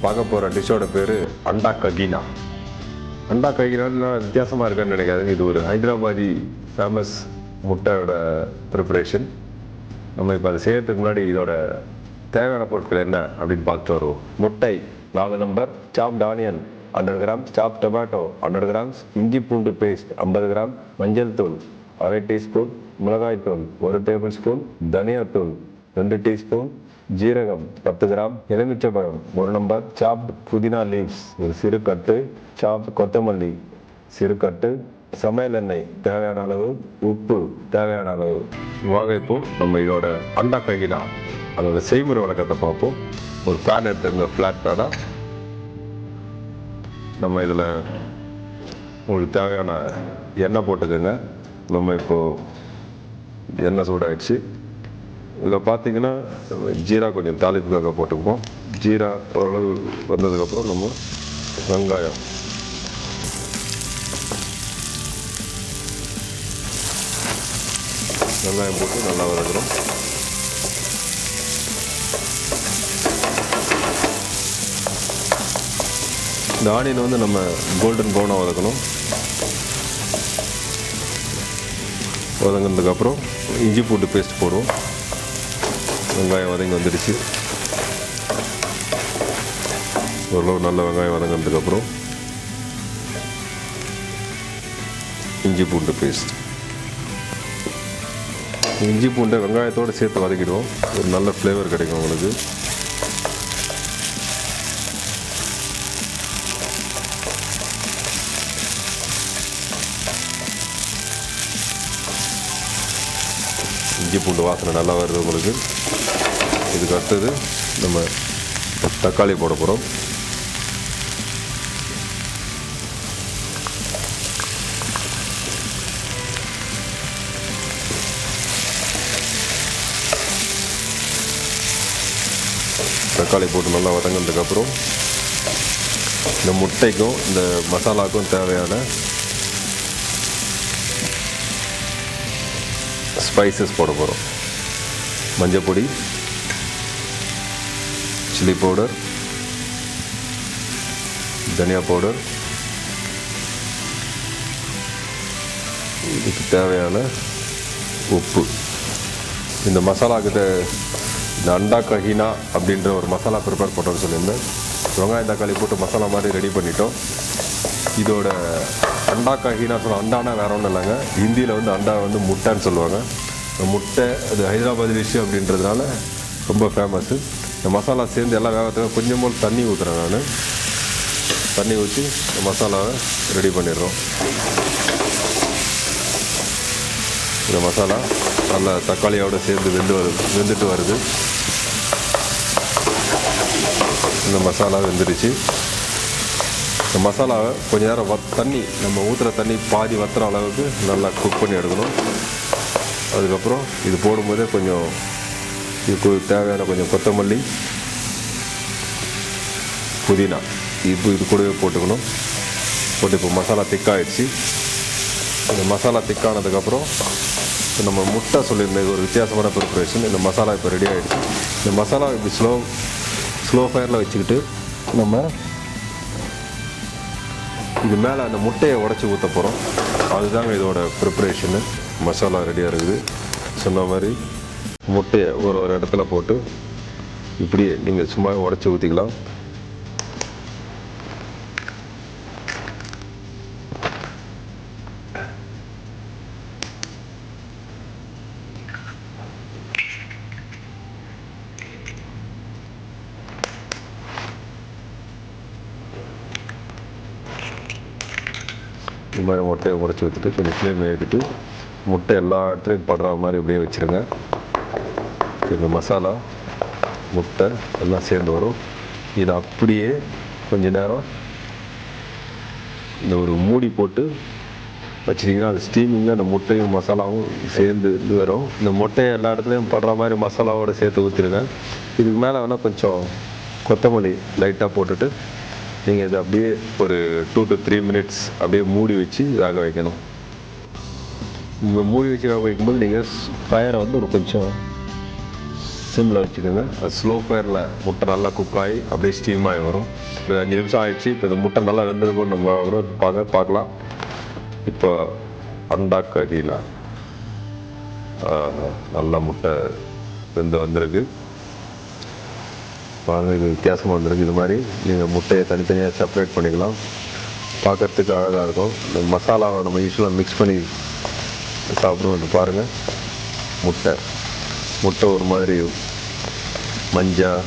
பார்க்க போகிற டிஷ்ஷோட பேர் அண்டா ககீனா. அண்டா ககீனா வித்தியாசமாக இருக்குன்னு நினைக்காது. இது ஒரு ஹைதராபாதி ஃபேமஸ் முட்டையோட ப்ரிப்பரேஷன். நம்ம இப்போ அதை செய்யறதுக்கு முன்னாடி இதோட தேவையான பொருட்கள் என்ன அப்படின்னு பார்த்துட்டு வருவோம். முட்டை 4 நம்பர், சாப்ட் ஆனியன் 100 கிராம், சாப் டொமேட்டோ 100 கிராம்ஸ், இஞ்சி பூண்டு பேஸ்ட் 50 கிராம், மஞ்சள் தூள் 1/2 டீஸ்பூன், மிளகாய் தூள் 1 டேபிள் ஸ்பூன், தனியா தூள் 2 டீஸ்பூன், ஜீரகம் 10 கிராம், எலுமிச்சம்பழம் 1 நம்பர், சாப்ட் புதினா லீவ்ஸ் ஒரு சிறு கட்டு, சாப்ட் கொத்தமல்லி சிறு கட்டு, சமையல் எண்ணெய் தேவையான அளவு, உப்பு தேவையான அளவு. வாங்க இப்போ நம்ம இதோட அண்டா ககீனா அதோட செய்முறை வழக்கத்தை பார்ப்போம். ஒரு பேன் எடுத்துங்க, ஃப்ளாட் பேனா. நம்ம இதில் உங்களுக்கு தேவையான எண்ணெய் போட்டுக்கோங்க. நம்ம இப்போது எண்ணெய் சூடாகிடுச்சு. இதில் பார்த்தீங்கன்னா ஜீரா கொஞ்சம் தாளிப்புக்காக போட்டுக்குவோம். ஜீரா ஓரளவு வந்ததுக்கப்புறம் நம்ம வெங்காயம் போட்டு நல்லா வதக்குறோம். இந்த ஆனியன் வந்து நம்ம கோல்டன் ப்ரௌனாக வதக்கணும். வதங்கினதுக்கப்புறம் இஞ்சி பூண்டு பேஸ்ட் போடுவோம். வெங்காயம் வதங்கி வந்துடுச்சு. ஓரளவு நல்ல வெங்காயம் வதங்கினதுக்கப்புறம் இஞ்சி பூண்டு பேஸ்ட். இஞ்சி பூண்டை வெங்காயத்தோடு சேர்த்து வதக்கிடுவோம். ஒரு நல்ல ஃப்ளேவர் கிடைக்கும் உங்களுக்கு. இஞ்சி பூண்டு வாசனை நல்லா வருது உங்களுக்கு. இதுக்கு அடுத்தது நம்ம தக்காளி போட போகிறோம். தக்காளி போட்டு நல்லா வதங்கினதுக்கப்புறம் இந்த முட்டைக்கும் இந்த மசாலாவுக்கும் தேவையான ஸ்பைசஸ் போட போகிறோம். மஞ்சள் பொடி, சில்லி பவுடர், தனியா பவுடர், இதுக்கு தேவையான உப்பு. இந்த மசாலாக்கிட்ட இந்த அண்டா ககீனா அப்படின்ற ஒரு மசாலா ப்ரிப்பேர் பண்ணுறோன்னு சொல்லியிருந்தேன். வெங்காயம் தக்காளி போட்டு மசாலா மாதிரி ரெடி பண்ணிட்டோம். இதோட அண்டா ககீனா சொல்ல, அண்டானா வேற ஒன்றும் இல்லைங்க. ஹிந்தியில் வந்து அண்டா வந்து முட்டைன்னு சொல்லுவாங்க. முட்டை அது ஹைதராபாத் டிஷ்ஷு அப்படின்றதுனால ரொம்ப ஃபேமஸ்ஸு. இந்த மசாலா சேர்ந்து எல்லாம் வேகத்துக்கு கொஞ்சம் போல் தண்ணி ஊற்றுறேன். நான் தண்ணி ஊற்றி இந்த மசாலாவை ரெடி பண்ணிடுறோம். இந்த மசாலா நல்லா தக்காளியோடு சேர்ந்து வெந்துட்டு வருது. இந்த மசாலா வெந்துடுச்சு. இந்த மசாலாவை கொஞ்சம் நேரம் தண்ணி நம்ம ஊற்றுற தண்ணி பாதி வத்துற அளவுக்கு நல்லா குக் பண்ணி எடுக்கணும். அதுக்கப்புறம் இது போடும்போதே கொஞ்சம் இதுக்கு தேவையான கொஞ்சம் கொத்தமல்லி, புதினா இது கூடவே போட்டுக்கணும். போட்டு இப்போ மசாலா திக்காகிடுச்சு. இந்த மசாலா திக்கானதுக்கப்புறம் நம்ம முட்டை சொல்லியிருந்தது ஒரு வித்தியாசமான ப்ரிப்பரேஷன். இந்த மசாலா இப்போ ரெடி ஆகிடுச்சு. இந்த மசாலா இப்படி ஸ்லோ ஃபயரில் வச்சுக்கிட்டு நம்ம இது மேலே அந்த முட்டையை உடச்சி ஊற்ற போகிறோம். அதுதாங்க இதோட ப்ரிப்பரேஷனு. மசாலா ரெடியாக இருக்குது. சொன்ன மாதிரி முட்டையை ஒரு இடத்துல போட்டு இப்படியே நீங்கள் சும்மா உடச்சி ஊற்றிக்கலாம். இந்த மாதிரி முட்டையை உடச்சி ஊற்றிட்டு கொஞ்சம் ஃப்ளேம் ஏற்றிட்டு முட்டை எல்லா இடத்துலையும் படுற மாதிரி அப்படியே வச்சுருங்க. இந்த மசாலா முட்டை எல்லாம் சேர்ந்து வரும். இதை அப்படியே கொஞ்ச நேரம் இந்த ஒரு மூடி போட்டு வச்சிட்டிங்கன்னா அது ஸ்டீமிங்காக அந்த முட்டையும் மசாலாவும் சேர்ந்து இது வரும். இந்த முட்டையை எல்லா இடத்துலையும் படுற மாதிரி மசாலாவோடு சேர்த்து ஊற்றிடுங்க. இதுக்கு மேலே வேணால் கொஞ்சம் கொத்தமல்லி லைட்டாக போட்டுட்டு நீங்கள் இதை அப்படியே ஒரு 2 to 3 minutes அப்படியே மூடி வச்சு வேக வைக்கணும். மூடி வச்சு வேக வைக்கும்போது நீங்கள் ஃபயரை வந்து ஒரு கொஞ்சம் சிம்மில் வச்சுக்கோங்க. அது ஸ்லோ ஃபயரில் முட்டை நல்லா குக் ஆகி அப்படியே ஸ்டீம் ஆகி வரும். ஒரு 5 நிமிஷம் ஆகிடுச்சு. இப்போ இந்த முட்டை நல்லா வெந்திருக்கும். நம்ம பார்க்கலாம். இப்போ அண்டா கரீனா நல்லா முட்டை வெந்து வந்திருக்கு பாருங்க. இது வித்தியாசமாக வந்திருக்கு. இது மாதிரி நீங்கள் முட்டையை தனித்தனியாக செப்பரேட் பண்ணிக்கலாம். பார்க்குறதுக்கு அழகாக இருக்கும். இந்த மசாலாவை நம்ம யூஸ்வலாக மிக்ஸ் பண்ணி சாப்பிடுவோம். இது பாருங்கள், முட்டை ஒரு மாதிரி மஞ்சள்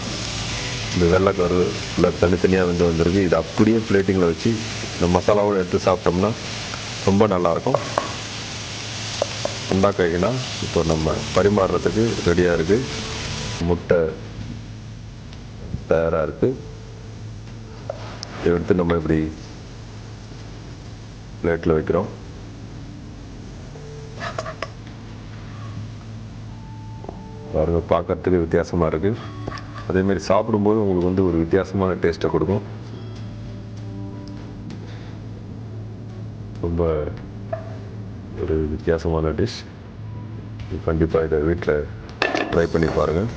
இந்த வெள்ளைக்கரு இல்லை தனித்தனியாக வந்திருக்கு. இது அப்படியே பிளேட்டிங்கில் வச்சு இந்த மசாலாவோடு எடுத்து சாப்பிட்டோம்னா ரொம்ப நல்லாயிருக்கும். அண்டா கரீனா இப்போ நம்ம பரிமாறுறதுக்கு ரெடியாக இருக்குது. முட்டை தயாராக இருக்குது. இதை எடுத்து நம்ம இப்படி பிளேட்டில் வைக்கிறோம். பாருங்க, பார்க்கறதுக்கு வித்தியாசமாக இருக்குது. அதேமாரி சாப்பிடும்போது உங்களுக்கு ஒரு வித்தியாசமான டேஸ்ட்டை கொடுக்கும். ரொம்ப ஒரு வித்தியாசமான டிஷ். கண்டிப்பாக இதை வீட்டில் ட்ரை பண்ணி பாருங்கள்.